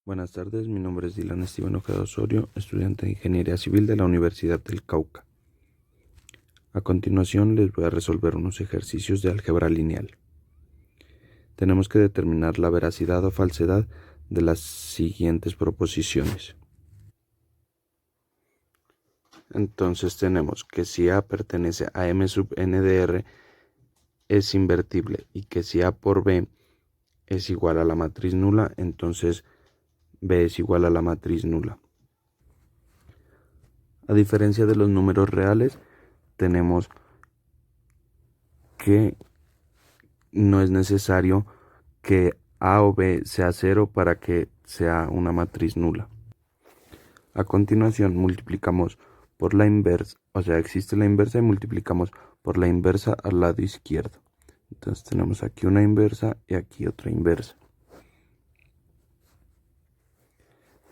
Buenas tardes, mi nombre es Dylan Esteban Ojeda Osorio, estudiante de Ingeniería Civil de la Universidad del Cauca. A continuación les voy a resolver unos ejercicios de álgebra lineal. Tenemos que determinar la veracidad o falsedad de las siguientes proposiciones. Entonces tenemos que si A pertenece a M sub n de R es invertible y que si A por B es igual a la matriz nula, entonces B es igual a la matriz nula. A diferencia de los números reales, tenemos que no es necesario que A o B sea 0 para que sea una matriz nula. A continuación multiplicamos por la inversa, o sea, existe la inversa y multiplicamos por la inversa al lado izquierdo. Entonces tenemos aquí una inversa y aquí otra inversa.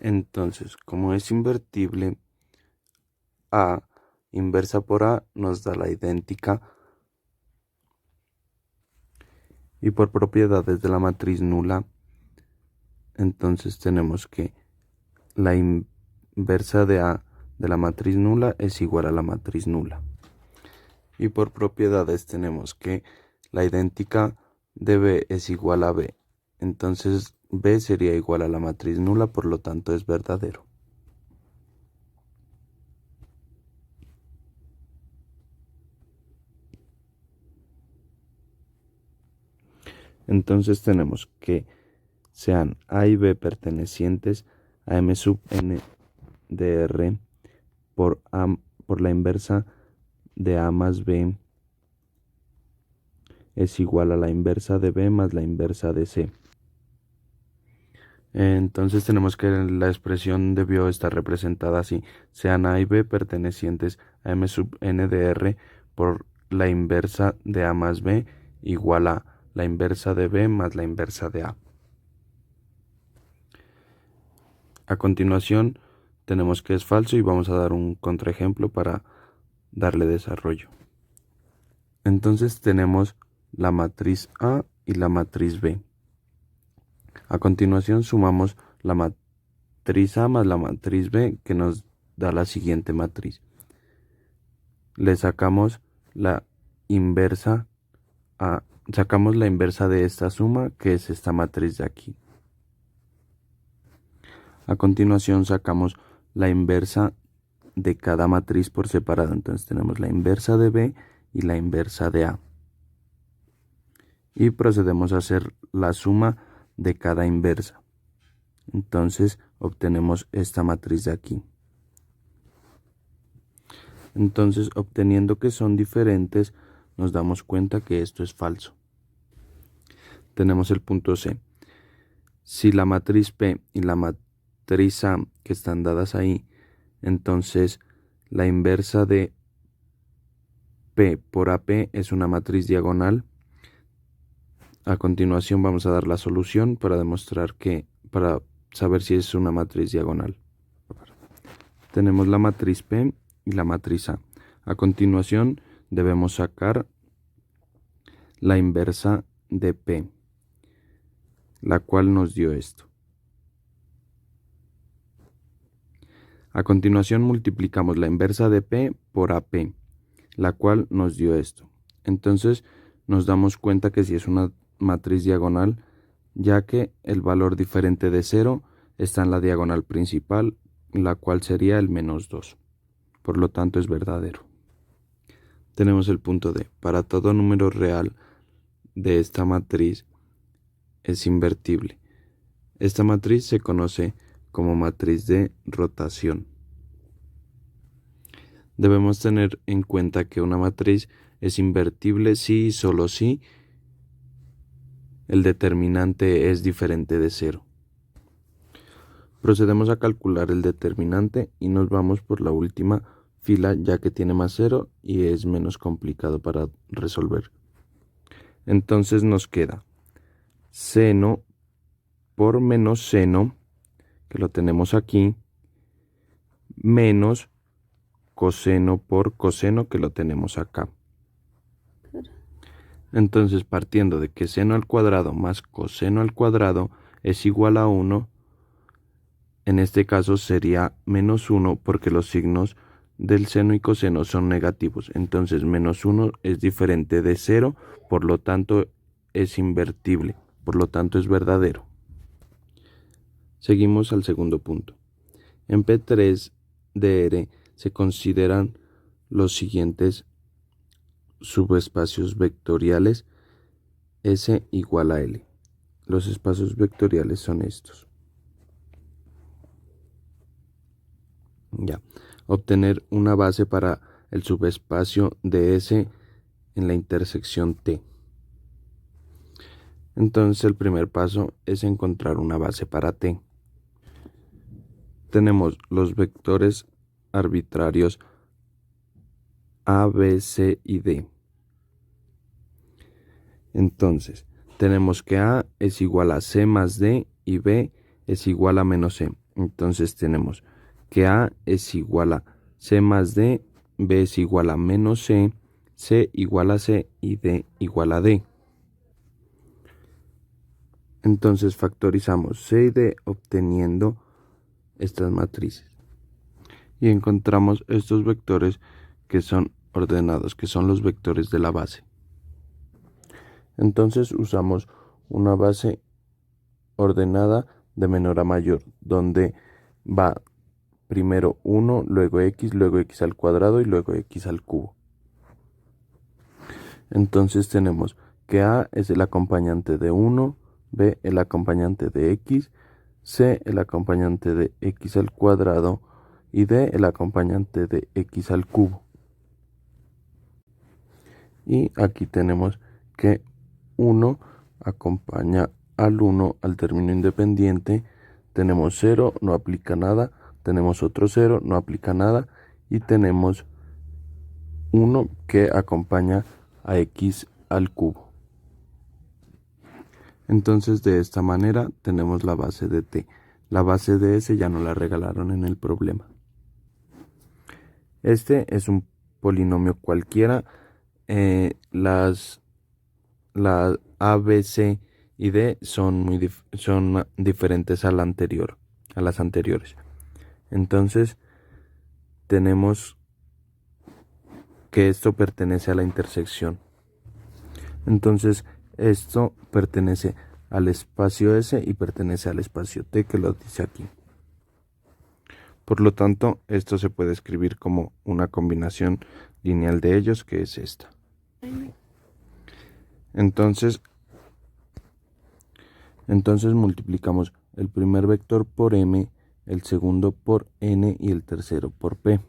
Entonces, como es invertible, A inversa por A nos da la idéntica. Y por propiedades de la matriz nula, entonces tenemos que la inversa de A de la matriz nula es igual a la matriz nula. Y por propiedades tenemos que la idéntica de B es igual a B. Entonces B sería igual a la matriz nula, por lo tanto es verdadero. Entonces tenemos que sean A y B pertenecientes a M sub n de R por la inversa de A más B es igual a la inversa de B más la inversa de C. Entonces tenemos que la expresión debió estar representada así: sean A y B pertenecientes a M sub n de R por la inversa de A más B igual a la inversa de B más la inversa de A. A continuación tenemos que es falso y vamos a dar un contraejemplo para darle desarrollo. Entonces tenemos la matriz A y la matriz B. A continuación sumamos la matriz A más la matriz B, que nos da la siguiente matriz. Le sacamos la inversa de esta suma, que es esta matriz de aquí. A continuación sacamos la inversa de cada matriz por separado. Entonces tenemos la inversa de B y la inversa de A. Y procedemos a hacer la suma de cada inversa. Entonces obtenemos esta matriz de aquí. Entonces, obteniendo que son diferentes, nos damos cuenta que esto es falso. Tenemos el punto C. Si la matriz P y la matriz A que están dadas ahí, entonces la inversa de P por AP es una matriz diagonal. A continuación vamos a dar la solución para saber si es una matriz diagonal. Tenemos la matriz P y la matriz A. A continuación debemos sacar la inversa de P, la cual nos dio esto. A continuación multiplicamos la inversa de P por AP, la cual nos dio esto. Entonces nos damos cuenta que si es una matriz diagonal, ya que el valor diferente de 0 está en la diagonal principal, la cual sería el -2. Por lo tanto es verdadero. Tenemos el punto D. Para todo número real de esta matriz es invertible. Esta matriz se conoce como matriz de rotación. Debemos tener en cuenta que una matriz es invertible si y solo si el determinante es diferente de 0. Procedemos a calcular el determinante y nos vamos por la última fila, ya que tiene más 0 y es menos complicado para resolver. Entonces nos queda seno por menos seno, que lo tenemos aquí, menos coseno por coseno, que lo tenemos acá. Entonces, partiendo de que seno al cuadrado más coseno al cuadrado es igual a 1, En este caso sería -1 porque los signos del seno y coseno son negativos. Entonces -1 es diferente de 0, por lo tanto es invertible, por lo tanto es verdadero. Seguimos al segundo punto. En P3DR se consideran los siguientes subespacios vectoriales S igual a L. Los espacios vectoriales son estos. Ya. Obtener una base para el subespacio de S en la intersección T. Entonces el primer paso es encontrar una base para T. Tenemos los vectores arbitrarios A, B, C y D. Entonces, tenemos que A es igual a C más D y B es igual a menos C. Entonces tenemos que A es igual a C más D, B es igual a menos C, C igual a C y D igual a D. Entonces factorizamos C y D obteniendo estas matrices. Y encontramos estos vectores que son ordenados, que son los vectores de la base. Entonces usamos una base ordenada de menor a mayor, donde va primero 1, luego x al cuadrado y luego x al cubo. Entonces tenemos que A es el acompañante de 1, B el acompañante de x, C el acompañante de x al cuadrado y D el acompañante de x al cubo. Y aquí tenemos que 1 acompaña al 1 al término independiente. Tenemos 0, no aplica nada. Tenemos otro 0, no aplica nada. Y tenemos 1 que acompaña a x al cubo. Entonces de esta manera tenemos la base de t. La base de S ya nos la regalaron en el problema. Este es un polinomio cualquiera. Las A, B, C y D son diferentes a las anteriores. Entonces tenemos que esto pertenece a la intersección. Entonces esto pertenece al espacio S y pertenece al espacio T, que lo dice aquí. Por lo tanto, esto se puede escribir como una combinación lineal de ellos, que es esta. Entonces multiplicamos el primer vector por m, el segundo por n y el tercero por p.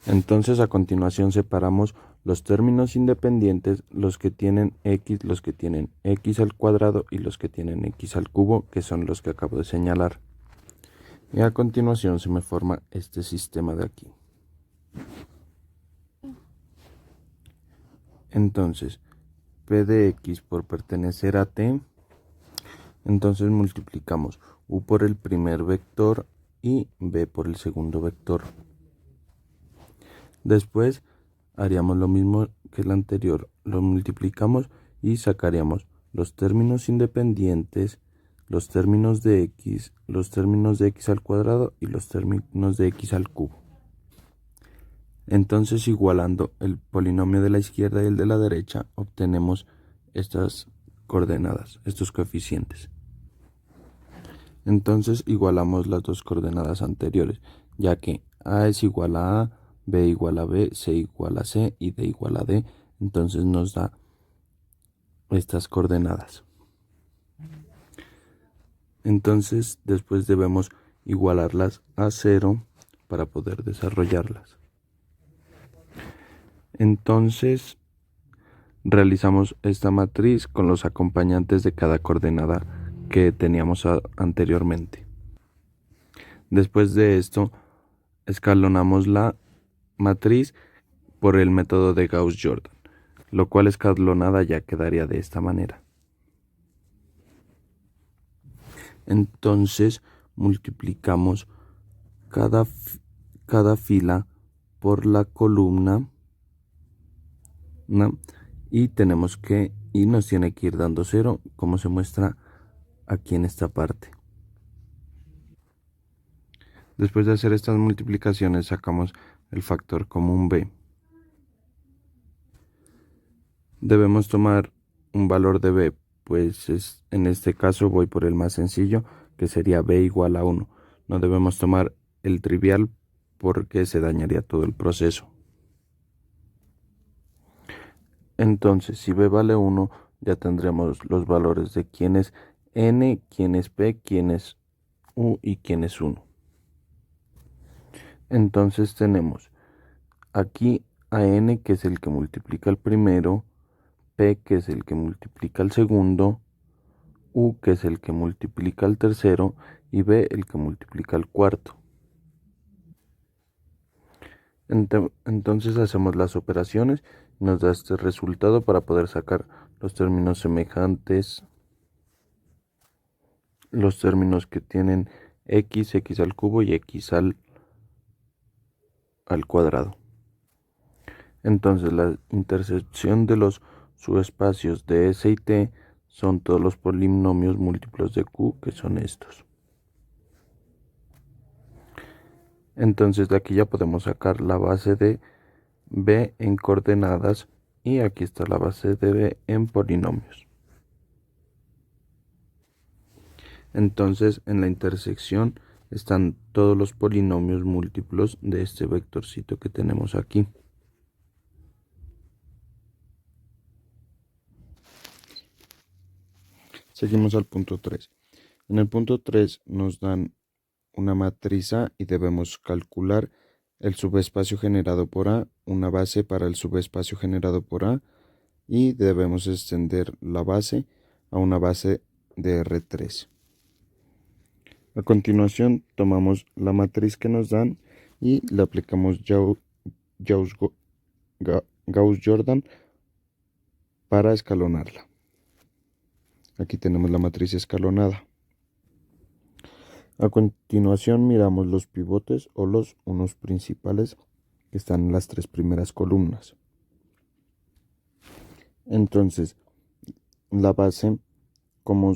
Entonces a continuación separamos los términos independientes, los que tienen x, los que tienen x al cuadrado y los que tienen x al cubo, que son los que acabo de señalar. Y a continuación se me forma este sistema de aquí. Entonces, p de x por pertenecer a t, entonces multiplicamos u por el primer vector y b por el segundo vector. Después haríamos lo mismo que el anterior, lo multiplicamos y sacaríamos los términos independientes, los términos de x al cuadrado y los términos de x al cubo. Entonces, igualando el polinomio de la izquierda y el de la derecha, obtenemos estas coordenadas, estos coeficientes. Entonces igualamos las dos coordenadas anteriores, ya que a es igual a a, b igual a b, c igual a c y d igual a d. Entonces nos da estas coordenadas. Entonces después debemos igualarlas a 0 para poder desarrollarlas. Entonces realizamos esta matriz con los acompañantes de cada coordenada que teníamos anteriormente. Después de esto, escalonamos la matriz por el método de Gauss-Jordan, lo cual escalonada ya quedaría de esta manera. Entonces multiplicamos cada fila por la columna, ¿no? Y nos tiene que ir dando 0, como se muestra aquí en esta parte. Después de hacer estas multiplicaciones sacamos el factor común b. Debemos tomar un valor de b, pues en este caso voy por el más sencillo, que sería b igual a 1. No debemos tomar el trivial porque se dañaría todo el proceso. Entonces, si b vale 1, ya tendremos los valores de quién es n, quién es p, quién es u y quién es 1. Entonces tenemos aquí a n, que es el que multiplica el primero, p, que es el que multiplica el segundo, u, que es el que multiplica el tercero, y b, el que multiplica el cuarto. Entonces hacemos las operaciones y nos da este resultado para poder sacar los términos semejantes, los términos que tienen x, x al cubo y x al cuadrado. Entonces la intersección de los subespacios de S y T son todos los polinomios múltiplos de Q, que son estos. Entonces de aquí ya podemos sacar la base de B en coordenadas y aquí está la base de B en polinomios. Entonces en la intersección están todos los polinomios múltiplos de este vectorcito que tenemos aquí. Seguimos al punto 3. En el punto 3 nos dan una matriz A y debemos calcular el subespacio generado por A, una base para el subespacio generado por A y debemos extender la base a una base de R3. A continuación tomamos la matriz que nos dan y le aplicamos Gauss-Jordan para escalonarla. Aquí tenemos la matriz escalonada. A continuación miramos los pivotes o los unos principales que están en las tres primeras columnas. Entonces, la base, como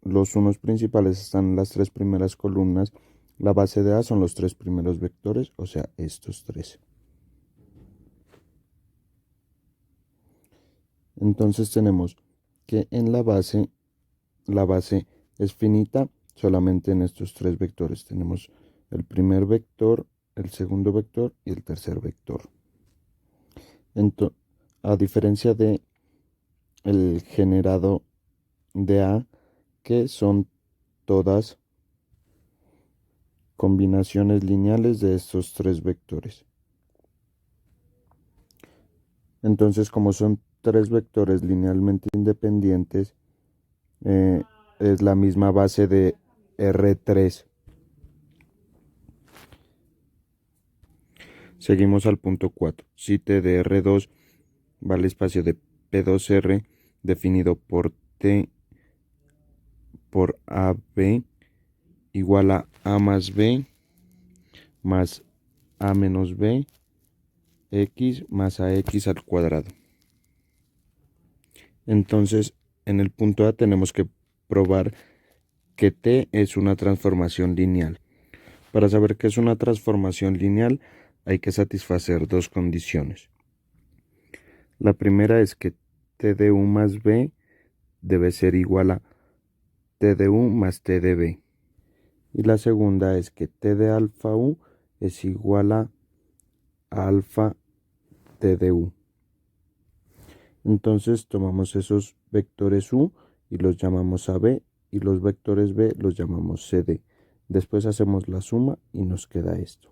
los unos principales están en las tres primeras columnas, la base de A son los tres primeros vectores, o sea, estos tres. Entonces tenemos que en la base es finita solamente en estos tres vectores. Tenemos el primer vector, el segundo vector y el tercer vector. A diferencia de el generado de A, que son todas combinaciones lineales de estos tres vectores. Entonces, como son tres vectores linealmente independientes, es la misma base de R3. Seguimos al punto 4. Si T de R2 va al espacio de P2R definido por T por AB igual a A más B más A menos B X más AX al cuadrado. Entonces, en el punto A tenemos que probar que T es una transformación lineal. Para saber qué es una transformación lineal, hay que satisfacer dos condiciones. La primera es que T de U más B debe ser igual a T de U más T de B. Y la segunda es que T de alfa U es igual a alfa T de U. Entonces tomamos esos vectores U y los llamamos AB y los vectores B los llamamos CD. Después hacemos la suma y nos queda esto.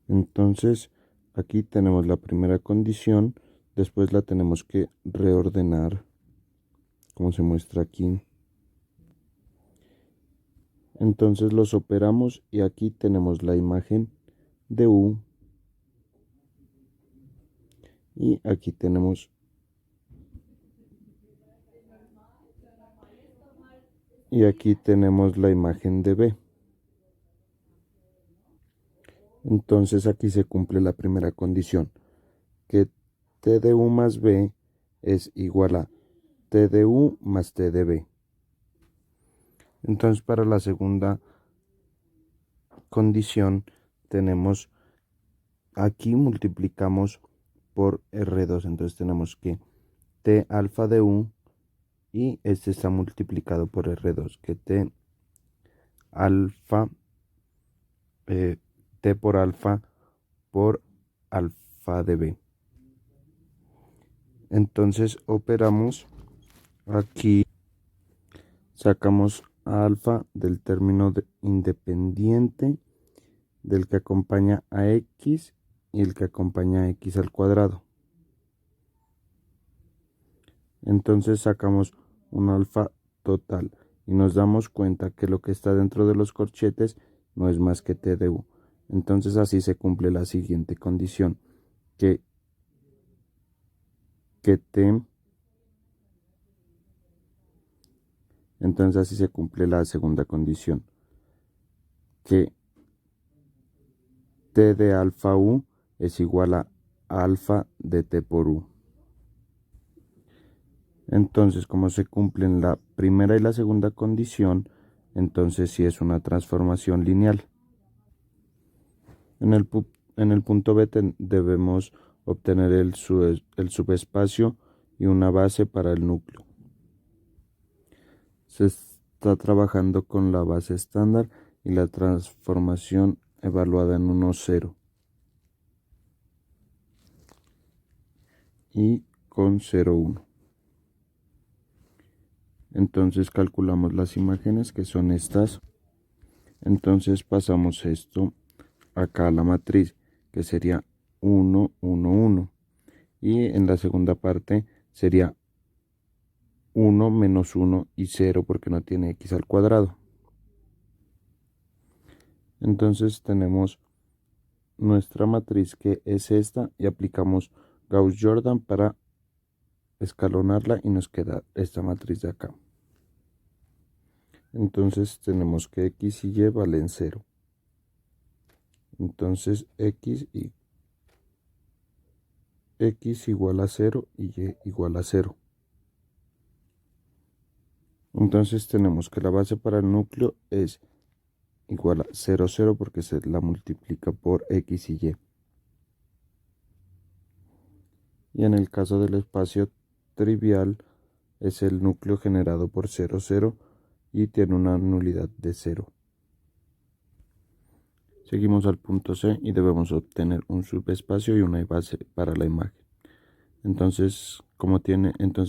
Entonces aquí tenemos la primera condición, después la tenemos que reordenar como se muestra aquí. Entonces los operamos y aquí tenemos la imagen de U y aquí tenemos la imagen de B. Entonces aquí se cumple la primera condición, que T de U más B es igual a T de U más T de B. Entonces para la segunda condición tenemos aquí multiplicamos por R2, entonces tenemos que T alfa de U y este está multiplicado por R2, que T alfa, T por alfa de B. Entonces operamos aquí, sacamos a alfa del término independiente del que acompaña a X y el que acompaña a X al cuadrado. Entonces sacamos un alfa total y nos damos cuenta que lo que está dentro de los corchetes no es más que T de U. Entonces así se cumple la siguiente condición, que T, entonces así se cumple la segunda condición, que T de alfa U es igual a alfa de T por U. Entonces, como se cumplen la primera y la segunda condición, entonces sí es una transformación lineal. En el punto B debemos obtener el subespacio y una base para el núcleo. Se está trabajando con la base estándar y la transformación evaluada en 1,0 y con 0,1. Entonces calculamos las imágenes, que son estas. Entonces pasamos esto acá a la matriz, que sería 1, 1, 1. Y en la segunda parte sería 1 menos 1 y 0 porque no tiene x al cuadrado. Entonces tenemos nuestra matriz, que es esta, y aplicamos Gauss-Jordan para escalonarla y nos queda esta matriz de acá. Entonces tenemos que x y y valen 0. Entonces x igual a 0 y y igual a 0. Entonces tenemos que la base para el núcleo es igual a 0, 0 porque se la multiplica por x y y. Y en el caso del espacio trivial es el núcleo generado por 0, 0 y tiene una nulidad de 0. Seguimos al punto C y debemos obtener un subespacio y una base para la imagen. Entonces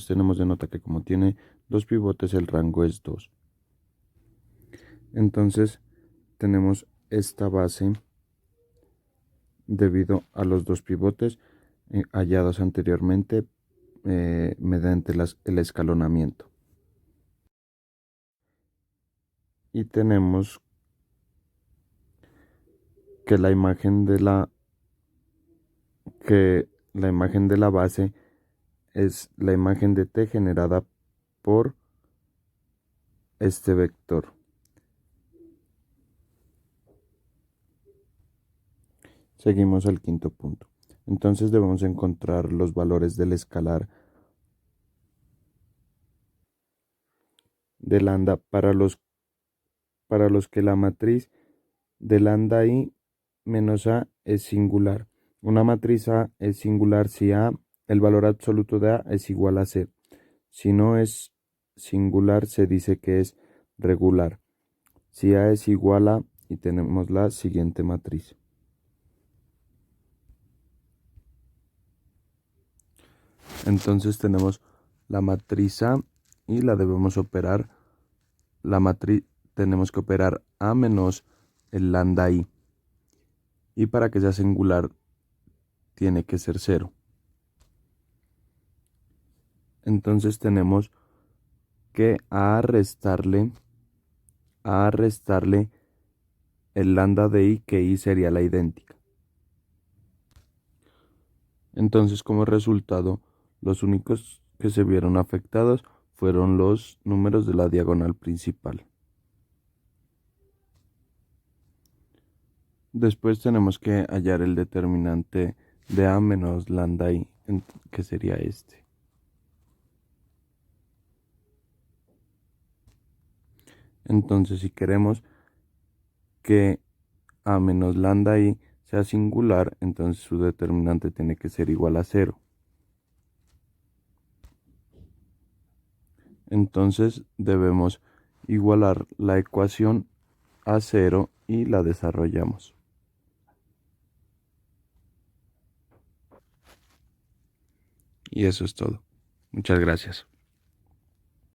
tenemos de nota que como tiene dos pivotes, el rango es 2. Entonces tenemos esta base debido a los dos pivotes hallados anteriormente mediante el escalonamiento. Y tenemos que la imagen de la base es la imagen de T generada por este vector. Seguimos al quinto punto. Entonces debemos encontrar los valores del escalar de lambda para los que la matriz de lambda i menos a es singular. Una matriz A es singular si el valor absoluto de A es igual a C. Si no es singular, se dice que es regular. Si A es igual a, y tenemos la siguiente matriz. Entonces tenemos la matriz A y la debemos operar. La matriz tenemos que operar A menos el lambda I. Y para que sea singular tiene que ser 0. Entonces tenemos que a restarle el lambda de I, que I sería la idéntica. Entonces, como resultado, los únicos que se vieron afectados fueron los números de la diagonal principal. Después tenemos que hallar el determinante de A menos lambda I, que sería este. Entonces, si queremos que a menos lambda i sea singular, entonces su determinante tiene que ser igual a cero. Entonces debemos igualar la ecuación a cero y la desarrollamos. Y eso es todo. Muchas gracias.